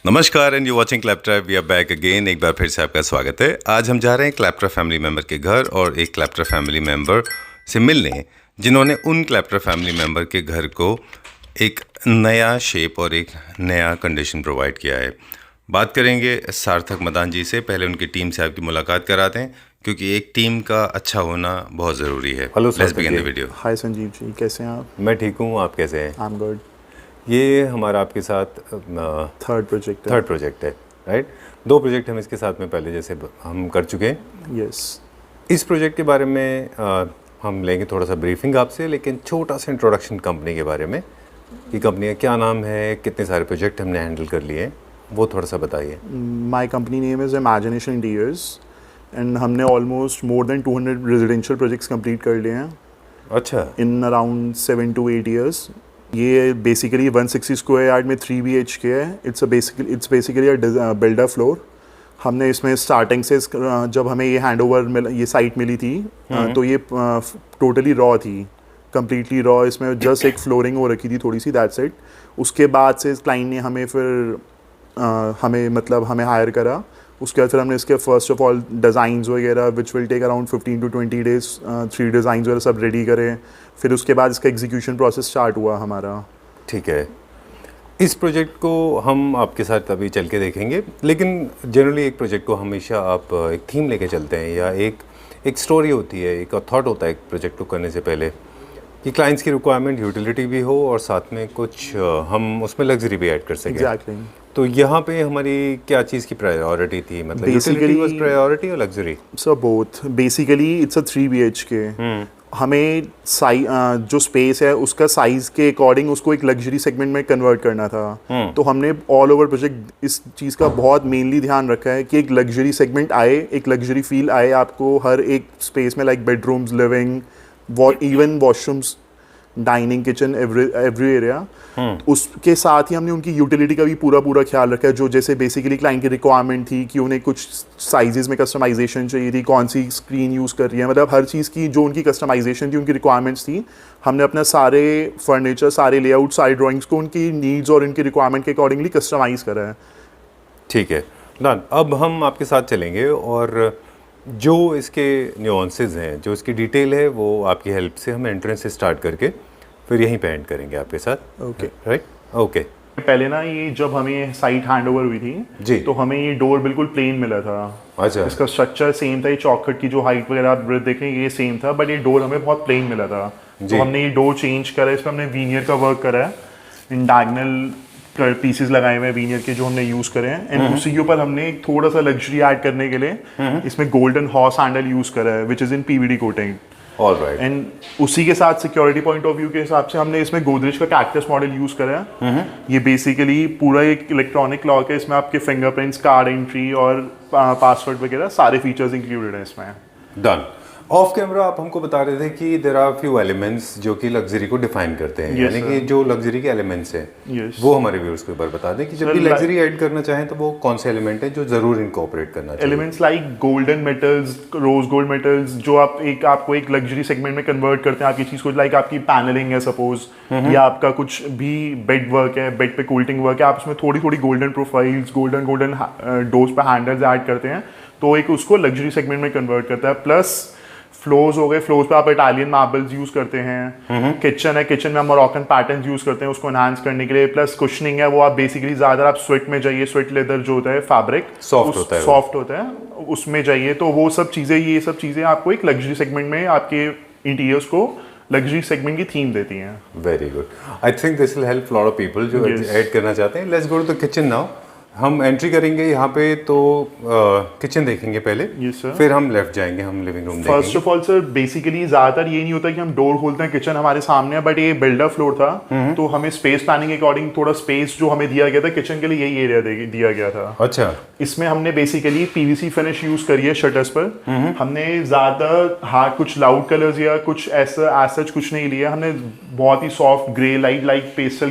नमस्कार and you watching claptrap, we are back again. एक बार फिर से आपका स्वागत है। आज हम जा रहे हैं क्लैपट्रैप फैमिली मेम्बर के घर और एक क्लैपट्रैप फैमिली मेम्बर से मिलने जिन्होंने उन क्लैपट्रैप फैमिली मेम्बर के घर को एक नया शेप और एक नया कंडीशन प्रोवाइड किया है। बात करेंगे सार्थक मदान जी से। पहले उनकी टीम से आपकी मुलाकात कराते हैं क्योंकि एक टीम का अच्छा होना बहुत ज़रूरी है। Hello let's begin the video. Hi Sanjeev ji, कैसे हैं आप? मैं ठीक हूँ, आप कैसे हैं? I am good. ये हमारा आपके साथ थर्ड प्रोजेक्ट है, राइट? 2 प्रोजेक्ट हम इसके साथ में पहले जैसे हम कर चुके हैं। यस। इस प्रोजेक्ट के बारे में हम लेंगे थोड़ा सा ब्रीफिंग आपसे, लेकिन छोटा सा इंट्रोडक्शन कंपनी के बारे में कि कंपनी का क्या नाम है, कितने सारे प्रोजेक्ट हमने हैंडल कर लिए हैं, वो थोड़ा सा बताइए। My company name is imagination interiors and हमने almost more than 200 residential projects complete कर लिए हैं। अच्छा। In around 7 to 8 years। ये बेसिकली 160 स्क्वायर यार्ड में 3 BHK है। It's basically a builder floor. हमने इसमें स्टार्टिंग से जब हमें ये हैंडओवर ये साइट मिली थी तो ये टोटली रॉ थी, कम्प्लीटली रॉ। इसमें जस्ट एक फ्लोरिंग हो रखी थी थोड़ी सी, दैट्स इट। उसके बाद से क्लाइंट ने हमें फिर हमें हायर करा। उसके बाद फिर हमने इसके फर्स्ट ऑफ ऑल डिज़ाइंस वगैरह which will take around 15 to 20 days, 3 designs वगैरह सब रेडी करें। फिर उसके बाद इसका एग्जीक्यूशन प्रोसेस स्टार्ट हुआ हमारा। ठीक है, इस प्रोजेक्ट को हम आपके साथ अभी चल के देखेंगे, लेकिन जनरली एक प्रोजेक्ट को हमेशा आप एक थीम लेके चलते हैं या एक स्टोरी होती है, एक थॉट होता है एक प्रोजेक्ट को करने से पहले कि क्लाइंट्स की रिक्वायरमेंट यूटिलिटी भी हो और साथ में कुछ हम उसमें लग्जरी भी ऐड कर सकें। एग्जैक्टली। तो यहाँ पे हमारी क्या चीज़ की प्रायोरिटी थी, मतलब यूटिलिटी वाज प्रायोरिटी और luxury? So both. Basically it's a 3 BHK। हमें जो स्पेस है उसका साइज के अकॉर्डिंग उसको एक लग्जरी सेगमेंट में कन्वर्ट करना था। तो हमने ऑल ओवर प्रोजेक्ट इस चीज़ का बहुत मेनली ध्यान रखा है कि एक लग्जरी सेगमेंट आए, एक लग्जरी फील आए आपको हर एक स्पेस में, like bedrooms, living, even washrooms, dining, kitchen, every area. उसके साथ ही हमने उनकी यूटिलिटी का भी पूरा ख्याल रखा है। जो जैसे बेसिकली क्लाइंट की रिक्वायरमेंट थी कि उन्हें कुछ साइजेस में कस्टमाइजेशन चाहिए थी, कौन सी स्क्रीन यूज़ कर रही है, मतलब हर चीज़ की जो उनकी कस्टमाइजेशन थी, उनकी रिक्वायरमेंट्स थी, हमने अपना सारे फर्नीचर, सारे लेआउट, सारी ड्राइंग्स को उनकी नीड्स और उनकी रिक्वायरमेंट के अकॉर्डिंगली कस्टमाइज़ करा है। ठीक है डन। अब हम आपके साथ चलेंगे और जो इसके न्यूआंसेस हैं, जो इसकी डिटेल है, वो आपकी हेल्प से हम एंट्रेंस से स्टार्ट करके फिर यहीं पे एंड करेंगे आपके साथ। Okay, right? ओके। पहले ना ये जब हमें साइट हैंडओवर हुई थी जी, तो हमें ये डोर बिल्कुल प्लेन मिला था। अच्छा। इसका स्ट्रक्चर सेम था, ये चौखट की जो हाइट वगैरह आप देखें ये सेम था, बट ये डोर हमें बहुत प्लेन मिला था। तो हमने ये डोर चेंज करा, इस पर हमने वीनियर का वर्क करा है, इन डायगनल पीसेस लगाए हुए हैं वीनियर के जो हमने यूज करे हैं। एंड उसी के ऊपर हमने एक थोड़ा सा लग्जरी ऐड करने के लिए इसमें गोल्डन हॉर्स हैंडल यूज करा है, which is in PVD coating. Alright. And उसी के साथ सिक्योरिटी पॉइंट ऑफ व्यू के हिसाब से हमने इसमें गोदरेज का कैक्टस मॉडल यूज करा है। ये बेसिकली पूरा एक इलेक्ट्रॉनिक लॉक है, इसमें आपके फिंगरप्रिंट्स, कार्ड एंट्री और पासवर्ड वगैरह सारे फीचर्स इंक्लूडेड है इसमें। डन। ऑफ कैमरा आप हमको बता रहे थे कि देयर आर फ्यू एलिमेंट्स जो कि लग्जरी को डिफाइन करते हैं, यानी कि जो लग्जरी के एलिमेंट्स हैं वो हमारे व्यूअर्स को एक बार बता दें कि जब भी लग्जरी ऐड करना चाहें तो वो कौन से एलिमेंट है जो जरूर इनकॉर्पोरेट करना चाहिए। Elements like golden metals, rose gold metals, जो आपको एक लग्जरी सेगमेंट में कन्वर्ट करते हैं आपकी चीज को। लाइक आपकी पैनलिंग है सपोज, या आपका कुछ भी बेड वर्क है, बेड पे कोल्टिंग वर्क है, आप उसमें थोड़ी थोड़ी गोल्डन प्रोफाइल्स, गोल्डन डोर्स पे हैंडल्स ऐड करते हैं, तो एक उसको लग्जरी सेगमेंट में कन्वर्ट करता है। प्लस फ्लोर्स हो गए, फ्लोर्स पे आप इटालियन मार्बल्स यूज करते हैं। किचन है, किचन में हम मोरक्कन पैटर्न्स यूज करते हैं उसको एनहांस करने के लिए। प्लस कुशनिंग है, वो आप बेसिकली ज्यादा आप स्वेट में जाइए, स्वेट लेदर जो होता है फैब्रिक सॉफ्ट होता है उसमें जाइए। तो वो सब चीजें, ये सब चीजें आपको एक लग्जरी सेगमेंट में आपके इंटीरियर्स को लग्जरी सेगमेंट की थीम देती हैं। Very good. I think this will help lot of people जो ऐड करना चाहते हैं। Let's go to the kitchen now. हम एंट्री करेंगे यहाँ पे तो किचन देखेंगे पहले, yes, फिर हम लेफ्ट जाएंगे, हम लिविंग रूम देखेंगे। First of all sir, basically ज्यादातर ये नहीं होता कि हम डोर खोलते हैं, किचन हमारे सामने है, बट ये बिल्डर फ्लोर था तो हमें स्पेस प्लानिंग के अकॉर्डिंग थोड़ा स्पेस जो हमें दिया गया था किचन के लिए, यही एरिया दिया गया था। अच्छा। इसमें हमने बेसिकली PVC फिनिश यूज करी है शटर्स पर। हमने ज्यादा हार्ड कुछ लाउड कलर्स या कुछ ऐसा एज सच कुछ नहीं लिया, हमने बहुत ही soft grey, light pastel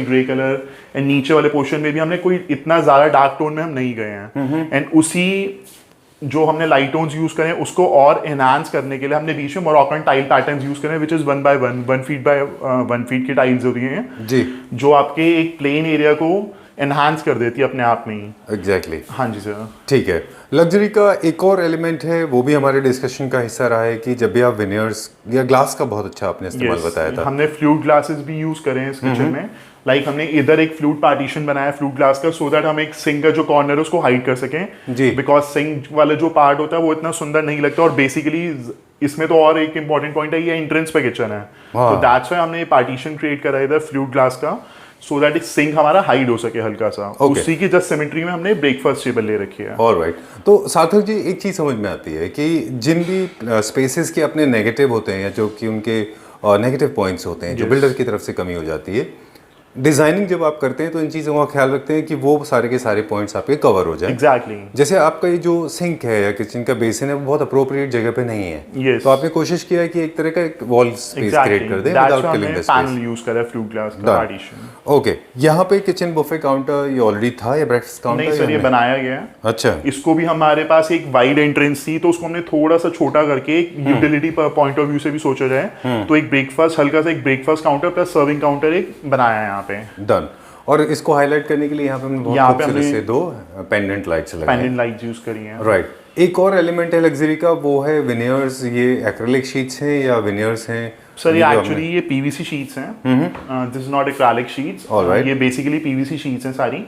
grey colour. And नीचे वाले पोर्शन में भी हमने कोई इतना ज्यादा डार्क टोन में हम नहीं गए हैं। एंड उसी जो हमने लाइट टोन्स यूज करें उसको और एनहांस करने के लिए हमने बीच में मोरक्कन टाइल पैटर्न्स यूज करें, which is 1 by 1 1 feet by 1 feet की टाइल्स होती हैं जी, जो आपके एक प्लेन एरिया को एनहांस कर देती है अपने आप में ही। एग्जैक्टली। हाँ जी सर। ठीक है। लग्जरी का एक और एलिमेंट है, वो भी हमारे डिस्कशन का हिस्सा रहा है कि जब भी आप विनियर्स या ग्लास का बहुत अच्छा आपने इस्तेमाल बताया था। हमने फ्लूट ग्लासेस भी यूज करे हैं इस किचन में। लाइक हमने इधर एक फ्लूट पार्टीशन बनाया फ्लूट ग्लास का, सो दैट हम एक सिंक का जो कॉर्नर है उसको हाइड कर सकें जी। बिकॉज सिंक वाला जो पार्ट होता है वो इतना सुंदर नहीं लगता। और बेसिकली इसमें तो और एक इंपॉर्टेंट पॉइंट है, ये एंट्रेंस पे किचन है, तो दैट्स व्हाई हमने पार्टीशन क्रिएट करा इधर फ्लूट ग्लास का, सो दैट सिंक हमारा हाइड हो सके हल्का सा। उसी की जस्ट सिमेट्री में हमने ब्रेकफास्ट टेबल ले रखी है। ऑलराइट। तो सार्थक जी, एक चीज़ समझ में आती है कि जिन भी स्पेसेस के अपने नेगेटिव होते हैं या जो कि उनके नेगेटिव पॉइंट्स होते हैं, जो बिल्डर की तरफ से कमी हो जाती है, डिजाइनिंग जब आप करते हैं तो इन चीज़ों का ख्याल रखते हैं कि वो सारे के सारे पॉइंट्स आपके कवर हो जाए। एग्जैक्टली। जैसे आपका ये जो सिंक है या किचन का बेसिन है वो बहुत अप्रोप्रिएट जगह पे नहीं है। Yes. तो आपने कोशिश किया है कि एक तरह का एक वॉल स्पेस क्रिएट कर दें without killing the space. Panel use करा है फ्लूट ग्लास का पार्टीशन। ओके। यहाँ पे किचन बुफे काउंटर ये ऑलरेडी था या ब्रेकफास्ट काउंटर? नहीं सर, ये बनाया गया है। अच्छा। इसको भी हमारे पास एक वाइड एंट्रेंस थी, तो उसको हमने थोड़ा सा छोटा करके एक यूटिलिटी पॉइंट ऑफ व्यू से भी सोचा जाए, तो एक ब्रेकफास्ट हल्का सा एक breakfast counter plus serving counter एक बनाया है यहाँ पे। डन। और इसको हाईलाइट करने के लिए यहाँ पे हमने बहुत खूबसूरत से दो पेंडेंट लाइट्स लगाए हैं। पेंडेंट लाइट्स यूज करी हैं। राइट। एक और एलिमेंट है लग्जरी का, वो है विनियर्स। ये एक्रिलिक शीट्स हैं या विनियर्स हैं? सर ये एक्चुअली ये पीवीसी शीट्स हैं, this is not acrylic sheets. ये बेसिकली पीवीसी शीट्स हैं सारी।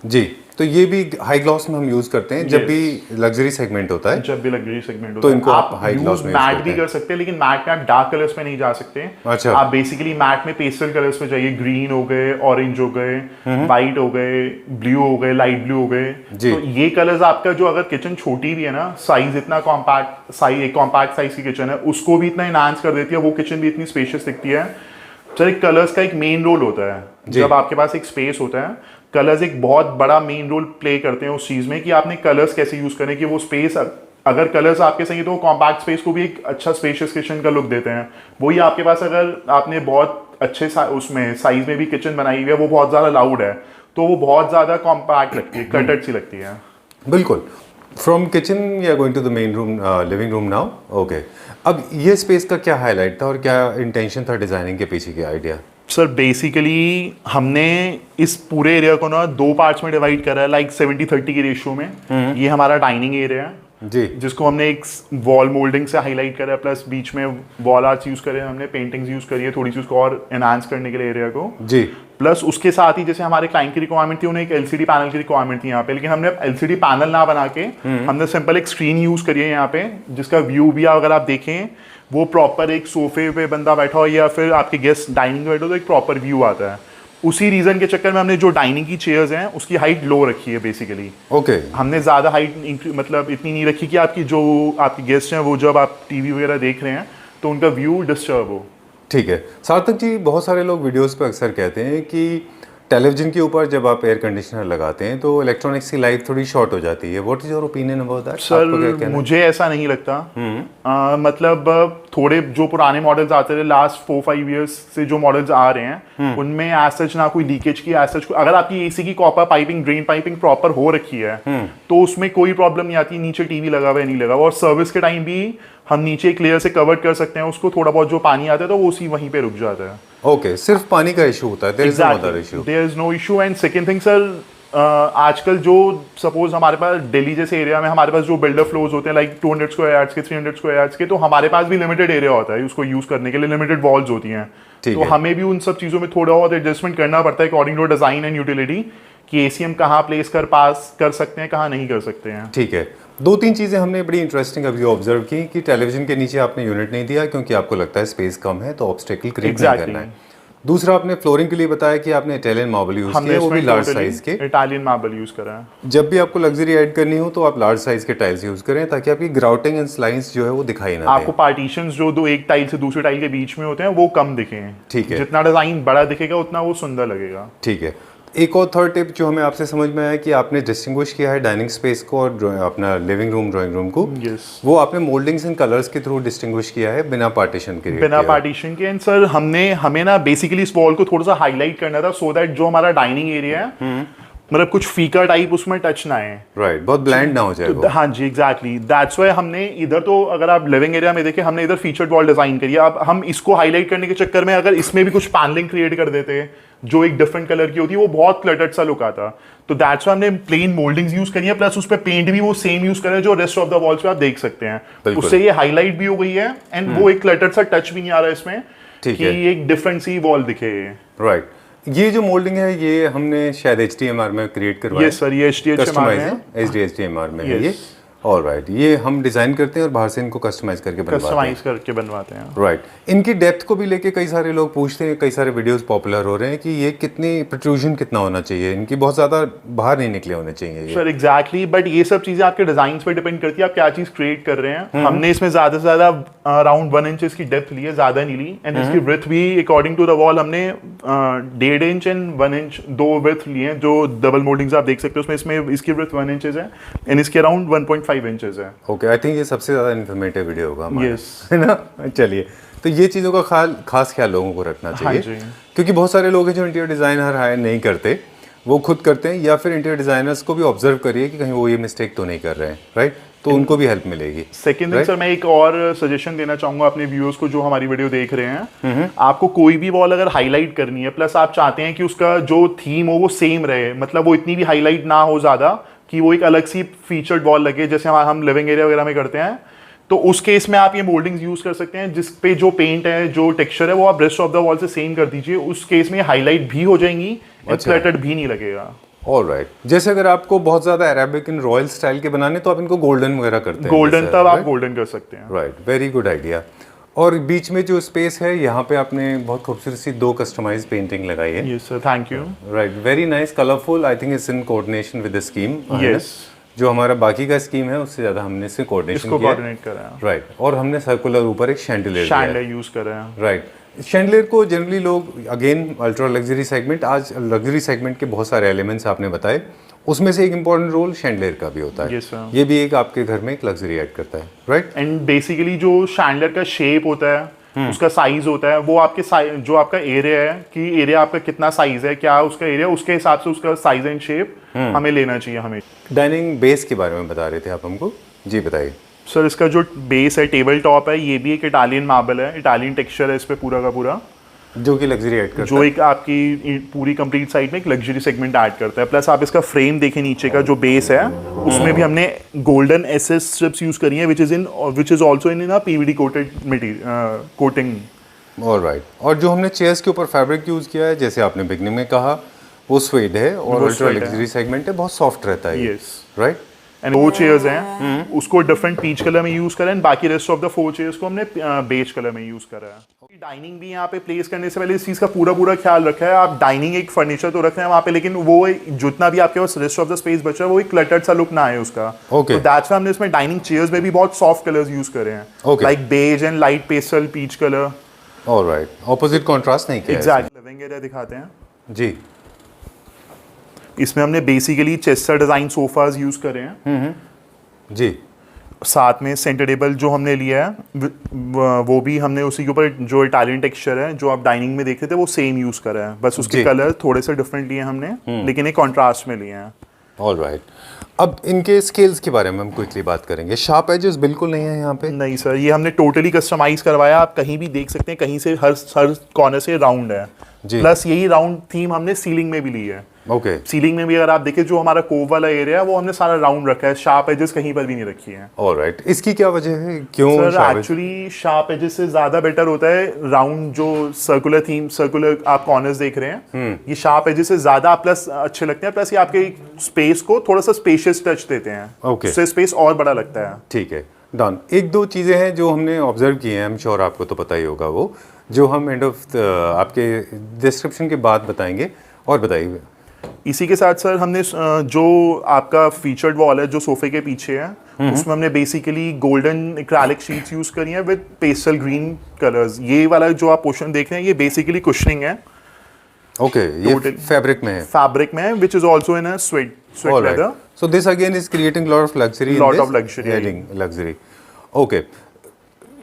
जी। तो ये भी हाई ग्लॉस में हम यूज करते हैं जब भी लग्जरी सेगमेंट होता है। जब भी लग्जरी सेगमेंट होता तो है इनको आप हाई ग्लॉस में मैट भी कर सकते हैं, लेकिन मैट में आप डार्क कलर्स में नहीं जा सकते। अच्छा। आप बेसिकली मैट में पेस्टल कलर्स में जाइए, ग्रीन हो गए, ऑरेंज हो गए, व्हाइट हो गए, ब्लू हो गए, लाइट ब्लू हो गए। तो ये कलर्स आपका जो अगर किचन छोटी भी है ना, साइज इतना कॉम्पैक्ट साइज, एक कॉम्पैक्ट साइज की किचन है, उसको भी इतना एनहांस कर देती है, वो किचन भी इतनी स्पेशियस दिखती है। सर एक कलर्स का एक मेन रोल होता है, जब आपके पास एक स्पेस होता है, कलर्स एक बहुत बड़ा मेन रोल प्ले करते हैं उस चीज में कि आपने कलर्स कैसे यूज करें कि वो स्पेस, अगर कलर्स आपके सही तो कॉम्पैक्ट स्पेस को भी एक अच्छा स्पेशियस किचन का लुक देते हैं। वही आपके पास अगर आपने बहुत अच्छे उसमें साइज में भी किचन बनाई हुई है, वो बहुत ज्यादा लाउड है, तो वो बहुत ज्यादा कॉम्पैक्ट लगती है, कटड सी लगती है। बिल्कुल। From kitchen we are going to the main room, living room now. Okay. अब ये स्पेस का क्या हाईलाइट था और क्या इंटेंशन था डिजाइनिंग के पीछे के आइडिया? सर बेसिकली हमने इस पूरे एरिया को ना दो पार्ट्स में डिवाइड करा है, लाइक 70-30 की रेशियो में। ये हमारा डाइनिंग एरिया है जी, जिसको हमने एक वॉल मोल्डिंग से हाईलाइट करा है, प्लस बीच में वॉल आर्ट्स यूज करे, हमने पेंटिंग्स यूज करी है थोड़ी सी उसको और एनहांस करने के लिए एरिया को जी। प्लस उसके साथ ही जैसे हमारे क्लाइंट की रिक्वायरमेंट थी, उन्हें एक एलसीडी पैनल की रिक्वायरमेंट थी यहाँ पे, लेकिन हमने एलसीडी पैनल ना बना के हमने सिंपल एक स्क्रीन यूज करी है यहाँ पे, जिसका व्यू भी अगर आप देखें वो प्रॉपर एक सोफे पे बंदा बैठा हो या फिर आपके गेस्ट डाइनिंग में बैठो तो एक प्रॉपर व्यू आता है। उसी रीजन के चक्कर में हमने जो डाइनिंग की चेयर्स हैं उसकी हाइट लो रखी है बेसिकली। ओके। हमने ज़्यादा हाइट मतलब इतनी नहीं रखी कि आपकी जो आपके गेस्ट हैं वो जब आप टीवी वगैरह देख रहे हैं तो उनका व्यू डिस्टर्ब हो। ठीक है। सार्थक जी, बहुत सारे लोग वीडियोस पे अक्सर कहते हैं कि टेलीविजन के ऊपर जब आप एयर कंडीशनर लगाते हैं तो इलेक्ट्रॉनिक्स की लाइफ थोड़ी शॉर्ट हो जाती है। What is your opinion about that? Sir मुझे ऐसा नहीं लगता। मतलब थोड़े जो पुराने मॉडल्स आते थे लास्ट 4-5 इयर्स से जो मॉडल्स आ रहे हैं उनमें एज सच ना कोई लीकेज की एज सच, अगर आपकी एसी की copper piping drain piping proper हो रखी है तो उसमें कोई प्रॉब्लम नहीं आती। नीचे टीवी लगा हुआ है नहीं लगा हुआ, और सर्विस के टाइम भी हम नीचे एक लेयर से कवर कर सकते हैं उसको, थोड़ा बहुत जो पानी आता है तो वो उसी वहीं पे रुक जाता है। ओके, सिर्फ पानी का इशू होता है, there is no other issue. There is no issue. And second thing sir, आजकल जो सपोज हमारे पास दिल्ली जैसे एरिया में हमारे पास जो बिल्डर फ्लोर्स होते हैं लाइक 200 स्क्वायर यार्ड्स के 300 स्क्वायर यार्ड्स के, तो हमारे पास भी लिमिटेड एरिया होता है उसको यूज करने के लिए, लिमिटेड वॉल्स होती हैं, तो हमें भी उन सब चीज़ों में थोड़ा बहुत एडजस्टमेंट करना पड़ता है according to design and utility कि एसी हम कहाँ प्लेस कर सकते हैं, कहाँ नहीं कर सकते हैं। ठीक है। 2-3 चीज़ें हमने बड़ी इंटरेस्टिंग अभी ऑब्जर्व की कि टेलीविजन के नीचे आपने यूनिट नहीं दिया क्योंकि आपको लगता है स्पेस कम है तो ऑब्स्टेकल क्रिएट नहीं करना है। दूसरा, आपने फ्लोरिंग के लिए बताया कि आपने इटालियन मार्बल यूज किया, वो भी लार्ज साइज के इटालियन मार्बल यूज करा है। जब भी आपको लग्जरी ऐड करनी हो तो आप लार्ज साइज के टाइल्स यूज करें ताकि आपकी ग्राउटिंग एंड स्लाइंस जो है वो दिखाई ना दे। आपको पार्टीशंस जो दो एक टाइल से दूसरे टाइल के बीच में होते हैं वो कम दिखें। ठीक है। जितना डिजाइन बड़ा दिखेगा उतना वो सुंदर लगेगा। ठीक है। एक और थर्ड टिप जो हमें आपसे समझ में आया कि आपने डिस्टिंग्विश किया है डाइनिंग स्पेस को और अपना लिविंग रूम ड्राइंग रूम को। yes. वो आपने मोल्डिंग्स एंड कलर्स के थ्रू डिस्टिंग्विश किया है बिना पार्टीशन के। बिना पार्टीशन के। एंड सर हमें ना बेसिकली इस वॉल को थोड़ा सा हाईलाइट करना था सो दैट जो हमारा डाइनिंग एरिया है मतलब कुछ फीका टाइप उसमें टच ना है। राइट, बहुत ब्लैंड ना हो जाए वो। हाँ जी एग्जैक्टली, दैट्स व्हाई हमने इधर, तो अगर आप लिविंग एरिया में देखें हमने इधर फीचर्ड वॉल डिजाइन करी है। अब हम इसको हाईलाइट करने के चक्कर में अगर इसमें भी कुछ पैनलिंग क्रिएट कर देते जो एक डिफरेंट कलर की होती है, वो बहुत क्लटर्ड सा लुक आता। तो दैट्स व्हाई हमने प्लेन मोल्डिंग्स यूज करी है, प्लस उस पे पेंट भी वो सेम यूज करा है जो रेस्ट ऑफ द वॉल्स पे आप देख सकते हैं। बिल्कुल। उससे ये हाईलाइट भी हो गई है एंड वो एक क्लटर्ड सा टच भी नहीं आ रहा है इसमें, ठीक कि है। एक डिफरेंट सी वॉल दिखे। राइट, ये जो मोल्डिंग है ये हमने शायद HDMR में क्रिएट करवाया। यस सर, ये HDMR में है। HDMR में है ये। Yes. ऑलराइट, ये हम डिजाइन करते हैं और बाहर से इनको कस्टमाइज करके बनवाते हैं। कस्टमाइज करके बनवाते हैं। राइट, इनकी डेप्थ को भी लेके कई सारे लोग पूछते हैं, कई सारे वीडियोस पॉपुलर हो रहे हैं कि ये कितनी प्रोट्रूजन कितना होना चाहिए, इनकी बहुत ज़्यादा बाहर नहीं निकले होने चाहिए ये। सर एग्जैक्टली, बट ये सब चीजें आपके डिजाइन पे डिपेंड करती है, आप क्या चीज क्रिएट कर रहे हैं। हमने इसमें ज्यादा से ज्यादा अराउंड 1 इंच की डेप्थ ली है, ज्यादा नहीं ली। एंड इसकी विड्थ भी अकॉर्डिंग टू द वॉल हमने 1.5 इंच एंड 1 इंच 2 विड्थ लिए हैं, जो डबल मोल्डिंग्स आप देख सकते हो। उसमें इसकी विड्थ 1 इंचेस है एंड इसके अराउंड 1.5 इंचेस है। ओके, आई थिंक ये सबसे ज़्यादा इन्फॉर्मेटिव वीडियो होगा हमारा, Yes. है ना। चलिए, तो ये चीज़ों का खास ख्याल लोगों को रखना चाहिए, जी। क्योंकि बहुत सारे लोग हैं जो इंटीरियर डिज़ाइनर हायर नहीं करते, वो खुद करते हैं, या फिर इंटीरियर डिज़ाइनर्स को भी ऑब्जर्व करिए कि कहीं वो ये मिस्टेक तो नहीं कर रहे हैं, राइट, तो उनको भी हेल्प मिलेगी। सेकेंड थिंग सर, मैं एक और सजेशन देना चाहूंगा अपने व्यूअर्स को जो हमारी वीडियो देख रहे हैं। आपको कोई भी वॉल अगर हाईलाइट करनी है, प्लस आप चाहते हैं कि उसका जो थीम हो वो सेम रहे, मतलब वो इतनी भी हाईलाइट ना हो ज्यादा कि वो एक अलग सी फीचर्ड वॉल लगे, जैसे हम लिविंग एरिया वगैरह में करते हैं, तो उस केस में आप ये मोल्डिंग्स यूज कर सकते हैं, जिस पे जो पेंट है, जो टेक्सचर है, वो आप रेस्ट ऑफ द वॉल से सेम कर दीजिए। उस केस में हाईलाइट भी हो जाएंगी, फ्लैटेड भी नहीं लगेगा। ऑलराइट, जैसे अगर आपको बहुत ज़्यादा अरेबिक इन रॉयल स्टाइल के बनाने, तो आप इनको गोल्डन वगैरह करते हैं। गोल्डन तब आप गोल्डन कर सकते हैं। Right, very good idea. और बीच में जो स्पेस है, यहाँ पे आपने बहुत खूबसूरत सी 2 कस्टमाइज पेंटिंग लगाई है। Yes sir, thank you. Right, very nice, colourful. I think it's in coordination with the scheme. Yes, जो हमारा बाकी का स्कीम है उससे ज़्यादा हमने इससे कोऑर्डिनेशन इसको किया। कोऑर्डिनेट करा है। राइट, और हमने सर्कुलर ऊपर एक शैंडलियर यूज कर रहे हैं। राइट। शैंडलियर को जनरली लोग, अगेन अल्ट्रा लग्जरी सेगमेंट, आज लग्जरी सेगमेंट के बहुत सारे एलिमेंट्स आपने बताए, उसमें से एक इंपॉर्टेंट रोल शैंडलियर का भी होता है। Yes, sir. ये भी एक आपके घर में एक लग्जरी ऐड करता है, राइट। एंड बेसिकली जो शैंडलियर का शेप होता है, उसका साइज होता है, वो आपके जो आपका एरिया है, कि एरिया आपका कितना साइज है, क्या उसका एरिया, उसके हिसाब से उसका साइज एंड शेप हमें लेना चाहिए। हमें डाइनिंग बेस के बारे में बता रहे थे आप हमको, जी बताइए। सर इसका जो बेस है, टेबल टॉप है, ये भी एक इटालियन मार्बल है, इटालियन टेक्सचर है इस पे पूरा का पूरा, जो कि लग्जरी ऐड करता जो एक आपकी पूरी कंप्लीट साइड में एक लग्जरी सेगमेंट ऐड करता है। प्लस आप इसका फ्रेम देखें, नीचे का जो बेस है, उसमें भी हमने गोल्डन एसएस स्ट्रिप्स यूज करी है, which is also in PVD coated material coating. Alright, और जो हमने चेयर्स के ऊपर फैब्रिक यूज किया है, जैसे आपने बिगनिंग में कहा, वो स्वेड है और अल्ट्रा लग्जरी सेगमेंट है, बहुत सॉफ्ट रहता है। Yes, right. एंड 4 चेयर्स हैं, उसको डिफरेंट पीच कलर में यूज करा है, बाकी रेस्ट ऑफ द 4 चेयर्स को हमने बेज कलर में यूज करा है। डाइनिंग भी यहाँ पे प्लेस करने से पहले इस चीज का पूरा ख्याल रखा है। आप डाइनिंग एक फर्नीचर तो रख रहे हैं वहाँ पे, लेकिन वो जितना भी आपके पास रेस्ट ऑफ द स्पेस बचा है, वो एक क्लटर्ड सा लुक ना आए उसका। Okay. तो दैट्स व्हाई हमने इसमें डाइनिंग चेयर्स में भी बहुत सॉफ्ट कलर्स यूज करे हैं, Okay. Like beige and light pastel peach colour. Alright, opposite contrast नहीं किया है एग्जैक्टली। लिविंग एरिया दिखाते हैं। इसमें। जी, इसमें हमने basically Chester design sofas use करे हैं। जी, साथ में सेंटर टेबल जो हमने लिया है, वो भी हमने उसी के ऊपर जो इटालियन टेक्सचर है, जो आप डाइनिंग में देख रहे थे, वो सेम यूज करा है, बस उसके जी। कलर थोड़े से डिफरेंट लिए हमने, लेकिन एक कॉन्ट्रास्ट में लिए हैं। ऑलराइट। अब इनके स्केल्स के बारे में हम क्विकली बात करेंगे। शार्प एजेस बिल्कुल नहीं है यहाँ पे। नहीं सर, ये हमने टोटली कस्टमाइज करवाया, आप कहीं भी देख सकते हैं, कहीं से हर कॉर्नर से राउंड है। जी। प्लस यही राउंड थीम हमने सीलिंग में भी ली है। ओके, सीलिंग में भी अगर आप देखें, जो हमारा कोव वाला एरिया है, वो हमने सारा राउंड रखा है, शार्प एजेस कहीं पर भी नहीं रखी है। ऑलराइट। इसकी क्या वजह है, क्यों sir sharp edge? Actually sharp edges से ज्यादा बेटर होता है राउंड, जो सर्कुलर आप कॉर्नर्स देख रहे हैं, ये शार्प एजेस से ज्यादा प्लस अच्छे लगते हैं, प्लस ये आपके स्पेस को थोड़ा सा स्पेशियस टच देते हैं। Okay. उससे स्पेस और बड़ा लगता है। ठीक है, डन। एक दो चीज़ें हैं जो हमने ऑब्जर्व की हैं, आई एम श्योर आपको तो पता ही होगा, वो जो हम एंड ऑफ आपके डिस्क्रिप्शन के बाद बताएंगे। और बताइए। इसी के साथ सर हमने जो आपका फीचर्ड वॉल है, जो सोफे के पीछे है, उसमें हमने basically golden acrylic sheets use करी हैं विद पेस्टल ग्रीन कलर्स। ये वाला जो आप पोर्शन देख रहे हैं, ये बेसिकली कुशनिंग है, ओके, ये फैब्रिक में है, फैब्रिक में है, which is also in a sweat leather. So this again is creating lot of luxury. Lot of luxury. Adding luxury. Okay.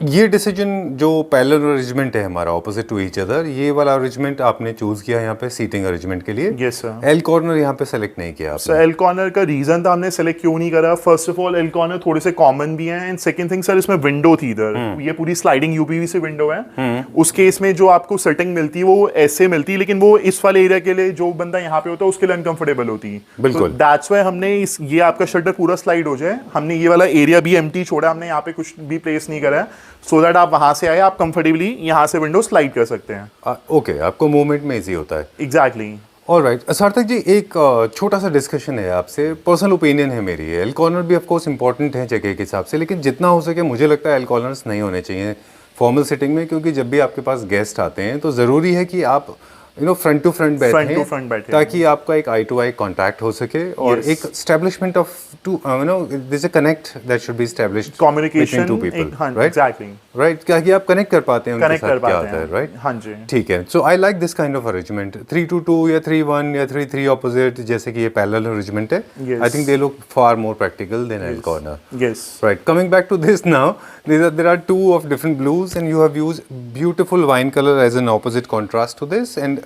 ये डिसीजन जो पैरेलल अरेंजमेंट है हमारा ऑपोजिट टू ईच अदर, ये वाला अरेंजमेंट आपने चूज किया यहाँ पे सीटिंग अरेंजमेंट के लिए। Yes sir. एल कॉर्नर यहाँ पे सेलेक्ट नहीं किया सर आपने। एल कॉर्नर का रीजन था हमने सेलेक्ट क्यों नहीं करा, first of all L corner थोड़े से कॉमन भी हैं, एंड सेकंड थिंग सर इसमें विंडो थी इधर, ये पूरी स्लाइडिंग यूपीवी से विंडो है। उस केस में जो आपको सेटिंग मिलती है वो ऐसे मिलती है, लेकिन वो इस वाले एरिया के लिए जो बंदा यहाँ पे होता है उसके लिए अनकंफर्टेबल होती है। बिल्कुल। दैट्स व्हाई हमने इस ये आपका शटर पूरा स्लाइड हो जाए, हमने ये वाला एरिया भी एम्प्टी छोड़ा, हमने यहाँ पे कुछ भी प्लेस नहीं करा है, सो दैट आप वहां से आए आप कंफर्टेबली यहाँ से विंडो स्लाइड कर सकते हैं। ओके, आपको मूवमेंट में इजी होता है। एग्जैक्टली। ऑलराइट सार्थक जी, एक छोटा सा डिस्कशन है आपसे, पर्सनल ओपिनियन है मेरी। एल कॉर्नर भी ऑफ कोर्स इंपॉर्टेंट है जगह के हिसाब से, लेकिन जितना हो सके मुझे लगता है एल कॉर्नर्स नहीं होने चाहिए फॉर्मल सेटिंग में, क्योंकि जब भी आपके पास गेस्ट आते हैं तो ज़रूरी है कि आप फ्रंट टू फ्रंट बैठें, ताकि आपका एक आई टू आई कांटेक्ट हो सके और एक establishment of to there is a connect that should be established communication to people, right? Exactly right, क्या कि आप कनेक्ट कर पाते हैं उनके कनेक्ट साथ कर क्या पाते होता है, हैं, राइट? हाँ जी। ठीक है, so I like this kind of arrangement, 3-2-2 या 3-1 या 3-3 ऑपोजिट, जैसे कि ये पैरेलल अरेंजमेंट है। Yes. I think they look far more practical than L corner. Yes. Right, coming back to this now, there are two of different blues and you have used beautiful wine color as an opposite contrast to this, and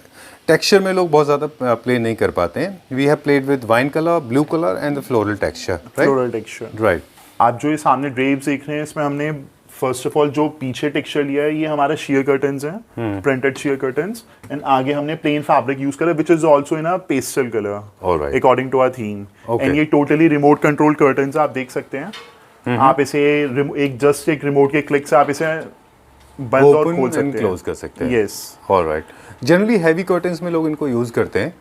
texture में लोग बहुत ज़्यादा play नहीं कर पाते हैं। We have played with wine color, blue color and the floral texture, right? Floral texture. Right. आप जो ये सामने ड्रेप्स देख रहे हैं इसमें हमने फर्स्ट ऑफ ऑल जो पीछे टेक्सचर लिया है ये हमारा शेयर कर्टन्स हैं, प्रिंटेड शेयर कर्टन्स, एंड आगे हमने प्लेन फैब्रिक यूज करा which is also in a pastel colour Alright. According to our theme. Okay. And ये टोटली रिमोट कंट्रोल कर्टन्स आप देख सकते हैं। आप इसे एक रिमोट के क्लिक से आप इसे बंद और खोल Open सकते and हैं, close कर सकते हैं। Yes. All right. Generally heavy curtains में लोग इनको यूज करते हैं,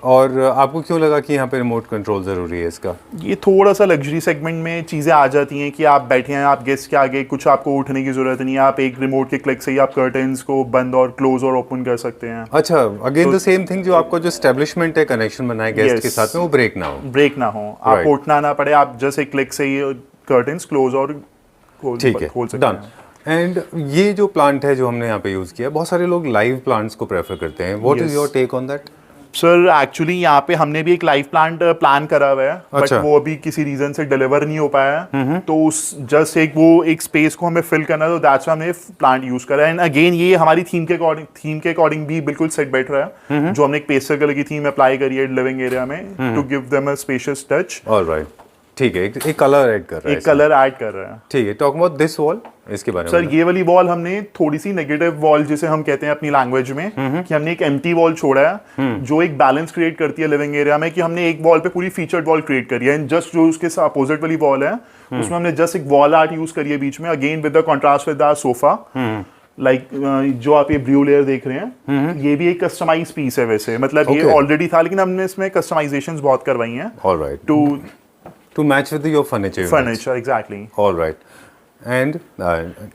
और आपको क्यों लगा कि यहाँ पे रिमोट कंट्रोल ज़रूरी है इसका? ये थोड़ा सा लग्जरी सेगमेंट में चीज़ें आ जाती हैं कि आप बैठे हैं, आप गेस्ट के आगे, कुछ आपको उठने की ज़रूरत नहीं है, आप एक रिमोट के क्लिक से ही आप कर्टन्स को बंद और क्लोज और ओपन कर सकते हैं। अच्छा, अगेन द सेम थिंग, जो आपका जो एस्टेब्लिशमेंट है, कनेक्शन बनाए गेस्ट Yes. के साथ में, वो ब्रेक ना हो। ब्रेक ना हो, Right. आपको उठना ना पड़े, आप जस्ट एक क्लिक से ही कर्टन्स क्लोज और खोल ठीक है, सकते डन। हैं। एंड ये जो प्लांट है जो हमने यहाँ पे यूज़ किया, बहुत सारे लोग लाइव प्लांट्स को प्रेफर करते हैं। What is Yes. Your take on that? Sir actually यहाँ पे हमने भी एक लाइव प्लांट प्लान करा हुआ है, बट अच्छा। वो अभी किसी रीजन से डिलीवर नहीं हो पाया है, तो उस जस्ट एक स्पेस को हमें फिल करना, तो दैट्स व्हाई हमने प्लांट यूज करा। एंड अगेन ये हमारी थीम के अकॉर्डिंग भी बिल्कुल सेट बैठ रहा है, जो हमने एक पेस्टल कलर की थीम अप्लाई करी है लिविंग एरिया में to give them a spacious touch. Alright, ठीक है, एक कलर ऐड कर रहा है एक इसमें। कलर ऐड कर रहा है। ठीक है, टॉक अबाउट दिस वॉल, इसके बारे में सर बताएं। ये वाली वॉल हमने थोड़ी सी नेगेटिव वॉल जिसे हम कहते हैं अपनी लैंग्वेज में, कि हमने एक एम्प्टी वॉल छोड़ा है जो एक बैलेंस क्रिएट करती है लिविंग एरिया में, कि हमने एक वॉल पे पूरी फीचर्ड वॉल क्रिएट करी है, एंड जस्ट जो उसके अपोजिट वाली वॉल है उसमें हमने जस्ट एक वॉल आर्ट यूज करी है बीच में, again with the contrast with the sofa. Like जो आप ये ब्लू लेयर देख रहे हैं, ये भी एक कस्टमाइज पीस है वैसे, मतलब ये Okay. ऑलरेडी था लेकिन हमने इसमें कस्टमाइजेशंस बहुत करवाई हैं alright, to to match with your furniture. Furniture. Exactly. Alright, and